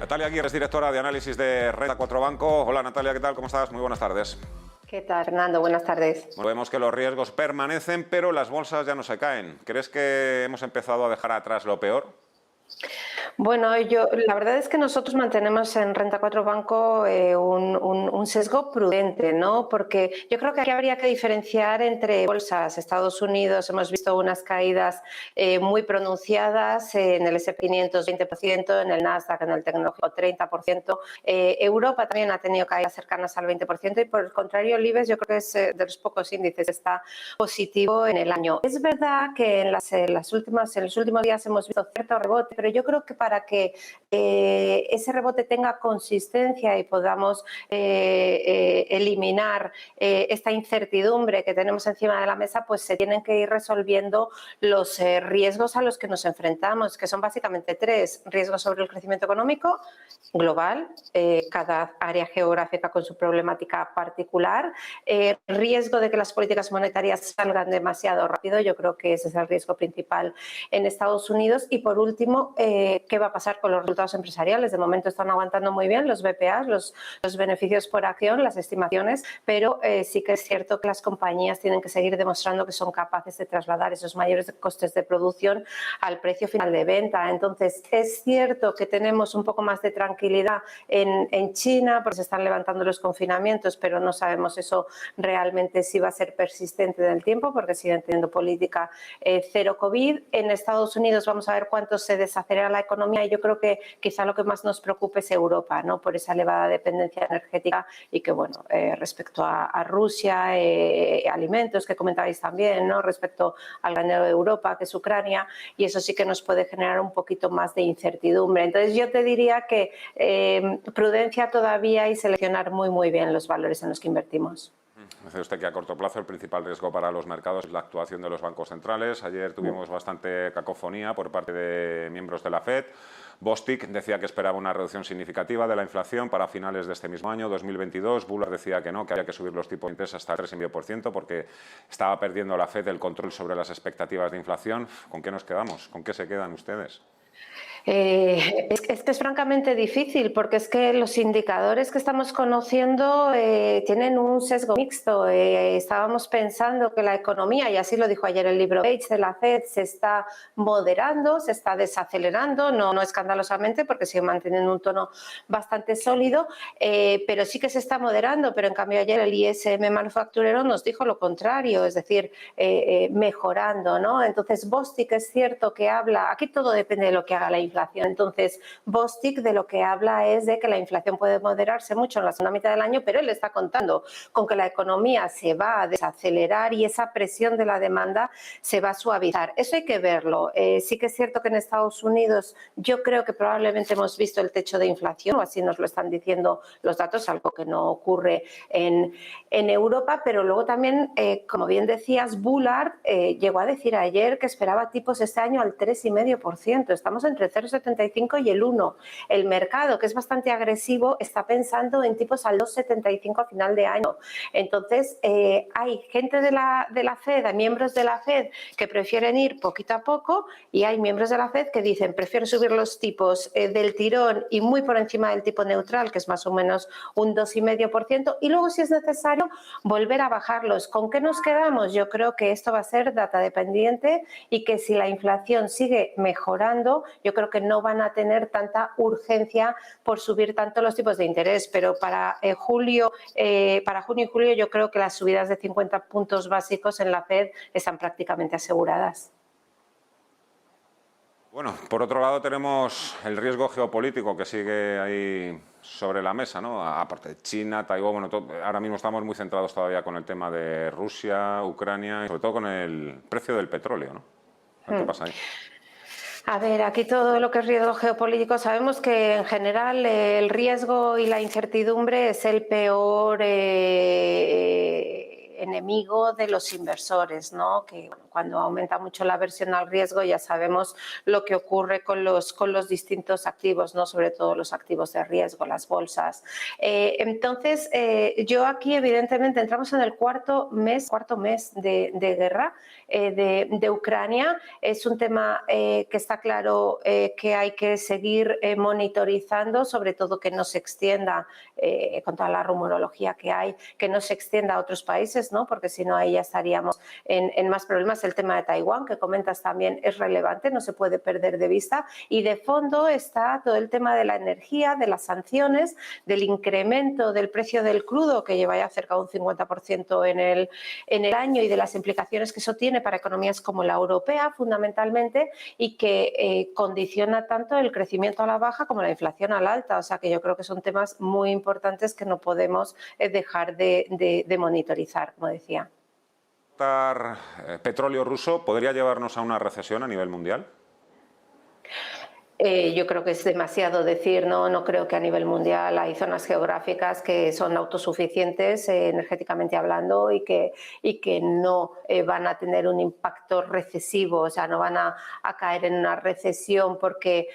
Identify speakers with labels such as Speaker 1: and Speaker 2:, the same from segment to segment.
Speaker 1: Natalia Aguirre es directora de análisis de Renta 4 Banco. Hola Natalia, ¿qué tal? ¿Cómo estás? Muy buenas tardes.
Speaker 2: ¿Qué tal, Fernando? Buenas tardes.
Speaker 1: Bueno, vemos que los riesgos permanecen, pero las bolsas ya no se caen. ¿Crees que hemos empezado a dejar atrás lo peor?
Speaker 2: Bueno, la verdad es que nosotros mantenemos en Renta 4 Banco un sesgo prudente, ¿no? Porque yo creo que aquí habría que diferenciar entre bolsas. Estados Unidos hemos visto unas caídas muy pronunciadas, en el S&P 500 20%, en el Nasdaq, en el tecnológico 30%. Europa también ha tenido caídas cercanas al 20% y por el contrario el IBEX yo creo que es de los pocos índices que está positivo en el año. Es verdad que en los últimos días hemos visto cierto rebote, pero yo creo que para que ese rebote tenga consistencia y podamos eliminar esta incertidumbre que tenemos encima de la mesa, pues se tienen que ir resolviendo los riesgos a los que nos enfrentamos, que son básicamente tres: riesgos sobre el crecimiento económico global, cada área geográfica con su problemática particular, riesgo de que las políticas monetarias salgan demasiado rápido, yo creo que ese es el riesgo principal en Estados Unidos, y por último, qué va a pasar con los resultados empresariales. De momento están aguantando muy bien los BPAs, los beneficios por acción, las estimaciones, pero sí que es cierto que las compañías tienen que seguir demostrando que son capaces de trasladar esos mayores costes de producción al precio final de venta. Entonces, es cierto que tenemos un poco más de tranquilidad en China, porque se están levantando los confinamientos, pero no sabemos eso realmente si va a ser persistente en el tiempo, porque siguen teniendo política cero COVID. En Estados Unidos vamos a ver cuánto se desacelera la economía, y yo creo que quizá lo que más nos preocupe es Europa, ¿no? Por esa elevada dependencia energética, y que, bueno, respecto a Rusia, alimentos que comentabais también, ¿no? Respecto al granero de Europa, que es Ucrania, y eso sí que nos puede generar un poquito más de incertidumbre. Entonces yo te diría que prudencia todavía y seleccionar muy bien los valores en los que invertimos.
Speaker 1: Dice usted que a corto plazo el principal riesgo para los mercados es la actuación de los bancos centrales. Ayer tuvimos bastante cacofonía por parte de miembros de la FED. Bostic decía que esperaba una reducción significativa de la inflación para finales de este mismo año, 2022. Bullard decía que no, que había que subir los tipos de interés hasta el 3,5% porque estaba perdiendo la FED el control sobre las expectativas de inflación. ¿Con qué nos quedamos? ¿Con qué se quedan ustedes?
Speaker 2: Es que es francamente difícil, porque es que los indicadores que estamos conociendo tienen un sesgo mixto. Estábamos pensando que la economía, y así lo dijo ayer el libro Bates de la FED, se está moderando, se está desacelerando, no escandalosamente, porque sigue manteniendo un tono bastante sólido, pero sí que se está moderando. Pero en cambio ayer el ISM manufacturero nos dijo lo contrario, es decir, mejorando, ¿no? Entonces Bostic es cierto que habla, aquí todo depende de lo que haga la inflación. Entonces, Bostic de lo que habla es de que la inflación puede moderarse mucho en la segunda mitad del año, pero él está contando con que la economía se va a desacelerar y esa presión de la demanda se va a suavizar. Eso hay que verlo. Sí que es cierto que en Estados Unidos yo creo que probablemente hemos visto el techo de inflación, o así nos lo están diciendo los datos, algo que no ocurre en Europa, pero luego también, como bien decías, Bullard llegó a decir ayer que esperaba tipos este año al 3,5%. Estamos entre 0,75 y el 1. El mercado, que es bastante agresivo, está pensando en tipos al 2,75 a final de año. Entonces, hay gente de la FED, hay miembros de la FED que prefieren ir poquito a poco, y hay miembros de la FED que dicen prefiero subir los tipos del tirón y muy por encima del tipo neutral, que es más o menos un 2,5%, y luego, si es necesario, volver a bajarlos. ¿Con qué nos quedamos? Yo creo que esto va a ser data dependiente, y que si la inflación sigue mejorando, yo creo que no van a tener tanta urgencia por subir tanto los tipos de interés, pero para junio y julio yo creo que las subidas de 50 puntos básicos en la FED están prácticamente aseguradas.
Speaker 1: Bueno, por otro lado tenemos el riesgo geopolítico que sigue ahí sobre la mesa, ¿no? Aparte de China, Taiwán, bueno, ahora mismo estamos muy centrados todavía con el tema de Rusia, Ucrania y sobre todo con el precio del petróleo, ¿no? ¿Qué pasa ahí?
Speaker 2: A ver, aquí todo lo que es riesgo geopolítico, sabemos que en general el riesgo y la incertidumbre es el peor enemigo de los inversores, ¿no? Que cuando aumenta mucho la aversión al riesgo ya sabemos lo que ocurre con los distintos activos, ¿no? Sobre todo los activos de riesgo, las bolsas. Entonces, yo aquí evidentemente entramos en el cuarto mes de guerra de Ucrania. Es un tema que está claro que hay que seguir monitorizando, sobre todo que no se extienda con toda la rumorología que hay, que no se extienda a otros países, ¿no? Porque si no ahí ya estaríamos en más problemas. El tema de Taiwán, que comentas también, es relevante, no se puede perder de vista. Y de fondo está todo el tema de la energía, de las sanciones, del incremento del precio del crudo, que lleva ya cerca de un 50% en el año, y de las implicaciones que eso tiene para economías como la europea, fundamentalmente, y que condiciona tanto el crecimiento a la baja como la inflación a la alta. O sea que yo creo que son temas muy importantes que no podemos dejar de monitorizar, como decía.
Speaker 1: ¿Petróleo ruso podría llevarnos a una recesión a nivel mundial?
Speaker 2: Yo creo que es demasiado decir, no creo que a nivel mundial hay zonas geográficas que son autosuficientes energéticamente hablando y que no van a tener un impacto recesivo, o sea, no van a caer en una recesión porque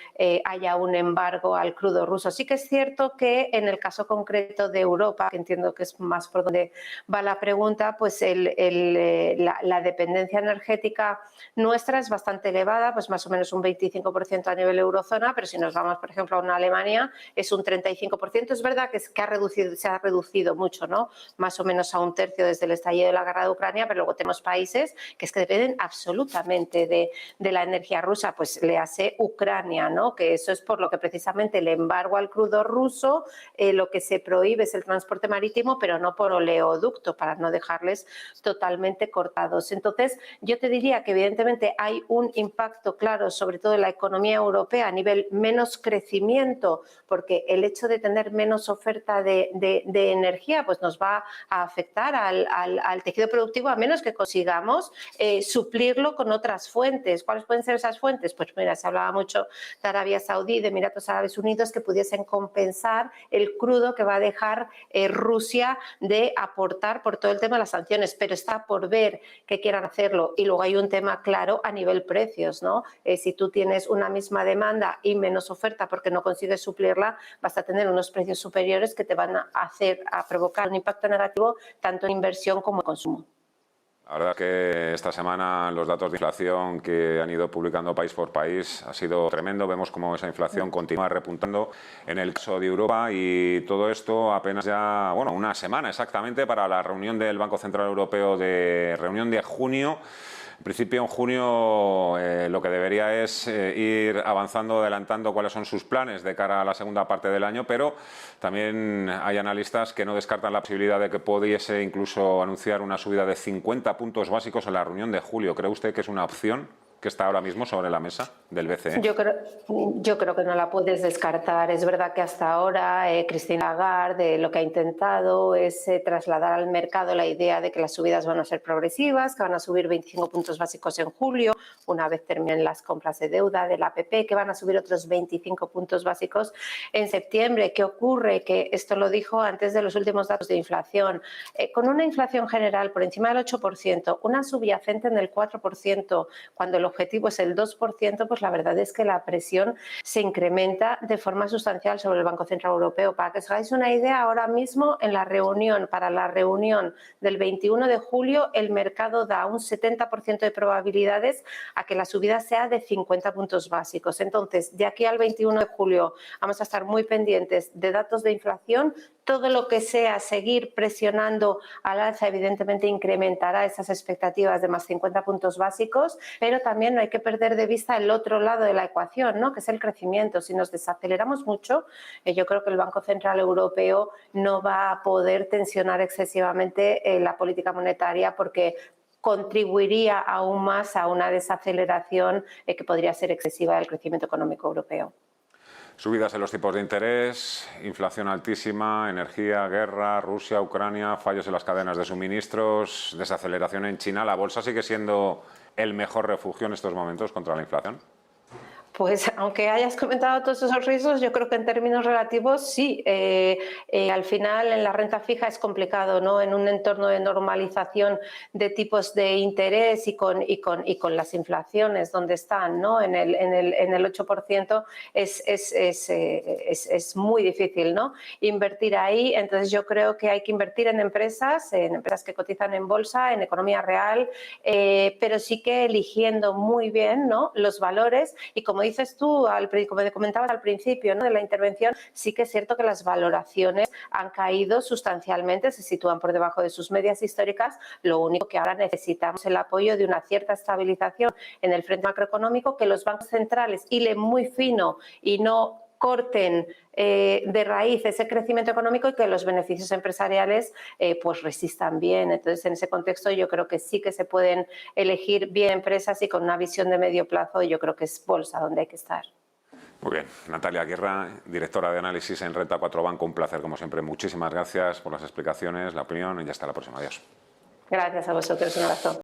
Speaker 2: haya un embargo al crudo ruso. Sí que es cierto que en el caso concreto de Europa, que entiendo que es más por donde va la pregunta, pues la dependencia energética nuestra es bastante elevada, pues más o menos un 25% a nivel eurozona, pero si nos vamos, por ejemplo, a una Alemania, es un 35%. Es verdad que se ha reducido mucho, ¿no? Más o menos a un tercio desde el estallido de la guerra de Ucrania, pero luego tenemos países que es que dependen absolutamente de la energía rusa, pues le hace Ucrania, ¿no? Que eso es por lo que precisamente el embargo al crudo ruso, lo que se prohíbe es el transporte marítimo, pero no por oleoducto, para no dejarles totalmente cortados. Entonces, yo te diría que evidentemente hay un impacto claro, sobre todo en la economía europea, a nivel menos crecimiento, porque el hecho de tener menos oferta de energía pues nos va a afectar al tejido productivo, a menos que consigamos suplirlo con otras fuentes. ¿Cuáles pueden ser esas fuentes? Pues mira, se hablaba mucho de Arabia Saudí, de Emiratos Árabes Unidos, que pudiesen compensar el crudo que va a dejar Rusia de aportar por todo el tema de las sanciones, pero está por ver que quieran hacerlo. Y luego hay un tema claro a nivel precios, ¿no? Si tú tienes una misma demanda y menos oferta porque no consigues suplirla, vas a tener unos precios superiores que te van a provocar un impacto negativo tanto en inversión como en consumo.
Speaker 1: La verdad es que esta semana los datos de inflación que han ido publicando país por país ha sido tremendo. Vemos cómo esa inflación continúa repuntando en el caso de Europa, y todo esto apenas ya, bueno, una semana exactamente para la reunión del Banco Central Europeo, reunión de junio. En principio, en junio lo que debería es ir avanzando, adelantando cuáles son sus planes de cara a la segunda parte del año, pero también hay analistas que no descartan la posibilidad de que pudiese incluso anunciar una subida de 50 puntos básicos en la reunión de julio. ¿Cree usted que es una opción que está ahora mismo sobre la mesa del BCE?
Speaker 2: Yo creo que no la puedes descartar. Es verdad que hasta ahora Christine Lagarde lo que ha intentado es trasladar al mercado la idea de que las subidas van a ser progresivas, que van a subir 25 puntos básicos en julio, una vez terminen las compras de deuda del APP, que van a subir otros 25 puntos básicos en septiembre. ¿Qué ocurre? Que esto lo dijo antes de los últimos datos de inflación. Con una inflación general por encima del 8%, una subyacente en el 4%, cuando el objetivo es el 2%, pues la verdad es que la presión se incrementa de forma sustancial sobre el Banco Central Europeo. Para que os hagáis una idea, ahora mismo para la reunión del 21 de julio, el mercado da un 70% de probabilidades a que la subida sea de 50 puntos básicos. Entonces, de aquí al 21 de julio vamos a estar muy pendientes de datos de inflación. Todo lo que sea seguir presionando al alza evidentemente incrementará esas expectativas de más 50 puntos básicos, pero también no hay que perder de vista el otro lado de la ecuación, ¿no? Que es el crecimiento. Si nos desaceleramos mucho, yo creo que el Banco Central Europeo no va a poder tensionar excesivamente la política monetaria, porque contribuiría aún más a una desaceleración que podría ser excesiva del crecimiento económico europeo.
Speaker 1: Subidas en los tipos de interés, inflación altísima, energía, guerra, Rusia, Ucrania, fallos en las cadenas de suministros, desaceleración en China. ¿La bolsa sigue siendo el mejor refugio en estos momentos contra la inflación?
Speaker 2: Pues aunque hayas comentado todos esos riesgos, yo creo que en términos relativos sí. Al final en la renta fija es complicado, ¿no? En un entorno de normalización de tipos de interés y con las inflaciones donde están, ¿no? En el 8% es muy difícil, ¿no? Invertir ahí. Entonces yo creo que hay que invertir en empresas que cotizan en bolsa, en economía real, pero sí que eligiendo muy bien, ¿no?, los valores. Y como dices tú, como comentabas al principio, ¿no?, de la intervención, sí que es cierto que las valoraciones han caído sustancialmente, se sitúan por debajo de sus medias históricas. Lo único que ahora necesitamos el apoyo de una cierta estabilización en el frente macroeconómico, que los bancos centrales hilen muy fino y no corten de raíz ese crecimiento económico y que los beneficios empresariales pues resistan bien. Entonces, en ese contexto yo creo que sí que se pueden elegir bien empresas y con una visión de medio plazo yo creo que es bolsa donde hay que estar.
Speaker 1: Muy bien, Natalia Guerra, directora de análisis en Renta 4 Banco, un placer como siempre. Muchísimas gracias por las explicaciones, la opinión y hasta la próxima. Adiós.
Speaker 2: Gracias a vosotros, un abrazo.